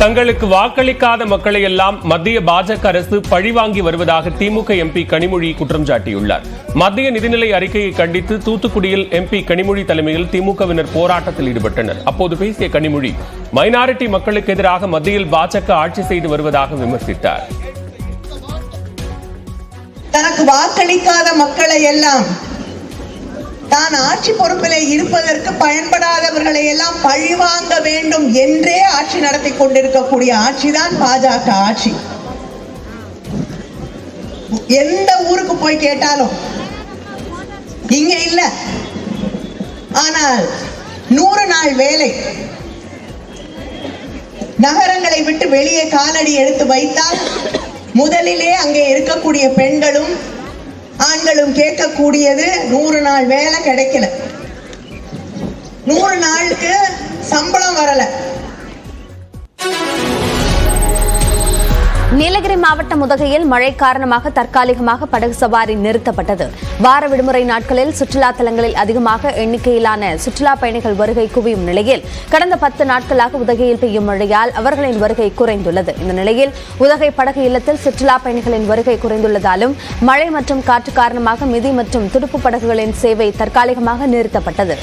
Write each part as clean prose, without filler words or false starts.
தங்களுக்கு வாக்களிக்காத மக்களை எல்லாம் மத்திய பாஜக அரசு பழிவாங்கி வருவதாக திமுக எம்பி கனிமொழி குற்றம் சாட்டியுள்ளார். மத்திய நிதிநிலை அறிக்கையை கண்டித்து தூத்துக்குடியில் எம்பி கனிமொழி தலைமையில் திமுகவினர் போராட்டத்தில் ஈடுபட்டனர். அப்போது பேசிய கனிமொழி, மைனாரிட்டி மக்களுக்கு எதிராக மத்தியில் பாஜக ஆட்சி செய்து வருவதாக விமர்சித்தார். தனக்கு வாக்களிக்காத மக்களை எல்லாம் தான் ஆட்சி பொறுப்பில் இருப்பதற்கு பயன்படாதவர்களை எல்லாம் பழிவாங்க வேண்டும் என்றே ஆட்சி நடத்தி கொண்டிருக்கக்கூடிய ஆட்சிதான் பாஜக ஆட்சி. எந்த ஊருக்கு போய் கேட்டாலும் இங்க இல்ல, ஆனால் 100 நாள் வேலை நகரங்களை விட்டு வெளியே காலடி எடுத்து வைத்தால் முதலிலே அங்கே இருக்கக்கூடிய பெண்களும் ஆண்களும் கேட்கக்கூடியது 100 நாள் வேலை கிடைக்கல, 100 நாளுக்கு சம்பளம் வரல. நீலகிரி மாவட்டம் உதகையில் மழை காரணமாக தற்காலிகமாக படகு சவாரி நிறுத்தப்பட்டது. வார விடுமுறை நாட்களில் சுற்றுலா தலங்களில் அதிகமாக எண்ணிக்கையிலான சுற்றுலா பயணிகள் வருகை குவியும் நிலையில் கடந்த 10 நாட்களாக உதகையில் பெய்யும் மழையால் அவர்களின் வருகை குறைந்துள்ளது. இந்த நிலையில் உதகை படகு இல்லத்தில் சுற்றுலா பயணிகளின் வருகை குறைந்துள்ளதாலும் மழை மற்றும் காற்று காரணமாக மிதி மற்றும் துடுப்பு படகுகளின் சேவை தற்காலிகமாக நிறுத்தப்பட்டது.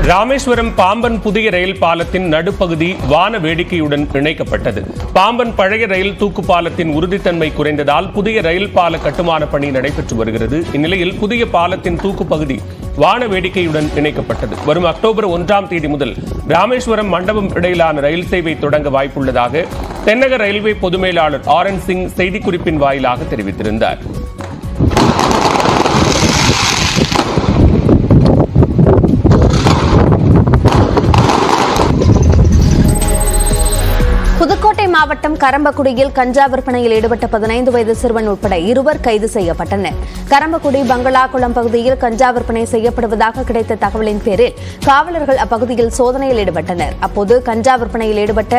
ராமேஸ்வரம் பாம்பன் புதிய ரயில் பாலத்தின் நடுப்பகுதி வான வேடிக்கையுடன் இணைக்கப்பட்டது. பாம்பன் பழைய ரயில் தூக்கு பாலத்தின் உறுதித்தன்மை குறைந்ததால் புதிய ரயில் பால கட்டுமான பணி நடைபெற்று வருகிறது. இந்நிலையில் புதிய பாலத்தின் தூக்கு பகுதி வான வேடிக்கையுடன் இணைக்கப்பட்டது. வரும் அக்டோபர் 1ஆம் தேதி முதல் ராமேஸ்வரம் மண்டபம் இடையிலான ரயில் சேவை தொடங்க வாய்ப்புள்ளதாக தென்னக ரயில்வே பொது மேலாளர் RN சிங் செய்திக்குறிப்பின் வாயிலாக தெரிவித்திருந்தார். புதுக்கோட்டை மாவட்டம் கரம்பக்குடியில் கஞ்சா விற்பனையில் ஈடுபட்ட 15 வயது சிறுவன் உட்பட 2 கைது செய்யப்பட்டனர். கரம்பக்குடி பங்களாகுளம் பகுதியில் கஞ்சா விற்பனை செய்யப்படுவதாக கிடைத்த தகவலின் பேரில் காவலர்கள் அப்பகுதியில் சோதனையில் ஈடுபட்டனர். அப்போது கஞ்சா விற்பனையில் ஈடுபட்ட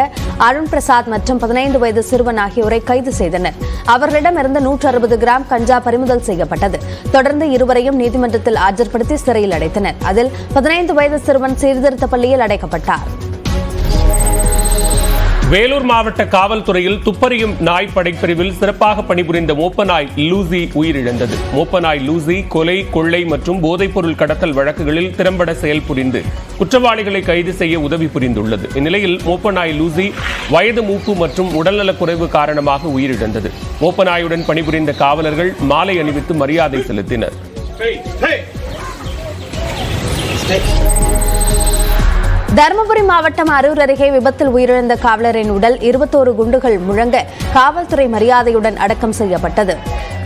அருண் பிரசாத் மற்றும் 15 வயது சிறுவன் ஆகியோரை கைது செய்தனர். அவர்களிடமிருந்து 160 கிராம் கஞ்சா பறிமுதல் செய்யப்பட்டது. தொடர்ந்து இருவரையும் நீதிமன்றத்தில் ஆஜர்படுத்தி சிறையில் அடைத்தனர். அதில் 15 வயது சிறுவன் சீர்திருத்த பள்ளியில் அடைக்கப்பட்டார். வேலூர் மாவட்ட காவல்துறையில் துப்பறியும் நாய் படைப்பிரிவில் சிறப்பாக பணிபுரிந்த மோப்பநாய் லூசி உயிரிழந்தது. மோப்பநாய் லூசி கொலை, கொள்ளை மற்றும் போதைப்பொருள் கடத்தல் வழக்குகளில் திறம்பட செயல்புரிந்து குற்றவாளிகளை கைது செய்ய உதவி புரிந்துள்ளது. இந்நிலையில் மோப்பநாய் லூசி வயது மூப்பு மற்றும் உடல்நலக்குறைவு காரணமாக உயிரிழந்தது. மோப்பநாயுடன் பணிபுரிந்த காவலர்கள் மாலை அணிவித்து மரியாதை செலுத்தினர். தருமபுரி மாவட்டம் அரூர் அருகே விபத்தில் உயிரிழந்த காவலரின் உடல் 21 குண்டுகள் முழங்க காவல்துறை மரியாதையுடன் அடக்கம் செய்யப்பட்டது.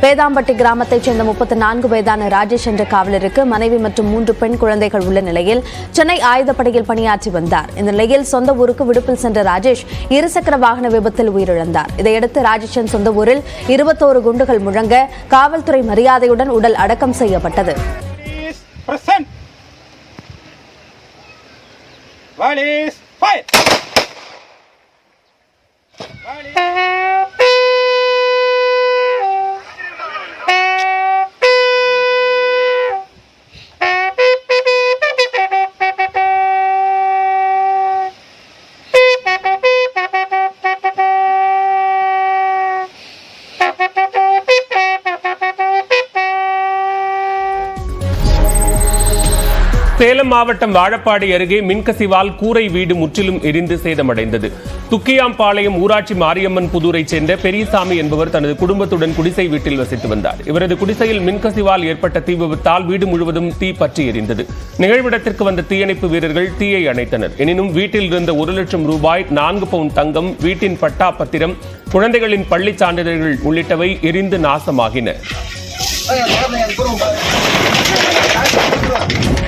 பேதாம்பட்டி கிராமத்தைச் சேர்ந்த 34 வயதான ராஜேஷ் என்ற காவலருக்கு மனைவி மற்றும் 3 பெண் குழந்தைகள் உள்ள நிலையில் சென்னை ஆயுதப்படையில் பணியாற்றி வந்தார். இந்த நிலையில் சொந்த ஊருக்கு விடுப்பில் சென்ற ராஜேஷ் இருசக்கர வாகன விபத்தில் உயிரிழந்தார். இதையடுத்து ராஜேஷின் சொந்த ஊரில் 21 குண்டுகள் முழங்க காவல்துறை மரியாதையுடன் உடல் அடக்கம் செய்யப்பட்டது. Volleys, fight! சேலம் மாவட்டம் வாழப்பாடி அருகே மின்கசிவால் கூரை வீடு முற்றிலும் எரிந்து சேதமடைந்தது. துக்கியாம்பாளையம் ஊராட்சி மாரியம்மன் புதூரைச் சேர்ந்த பெரியசாமி என்பவர் தனது குடும்பத்துடன் குடிசை வீட்டில் வசித்து வந்தார். இவரது குடிசையில் மின்கசிவால் ஏற்பட்ட தீ விபத்தால் வீடு முழுவதும் தீ பற்றி எரிந்தது. நிகழ்விடத்திற்கு வந்த தீயணைப்பு வீரர்கள் தீயை அணைத்தனர். எனினும் வீட்டில் இருந்த 1 லட்சம் ரூபாய், 4 பவுண்ட் தங்கம், வீட்டின் பட்டா பத்திரம், குழந்தைகளின் பள்ளி சான்றிதழ்கள் உள்ளிட்டவை எரிந்து நாசமாகின.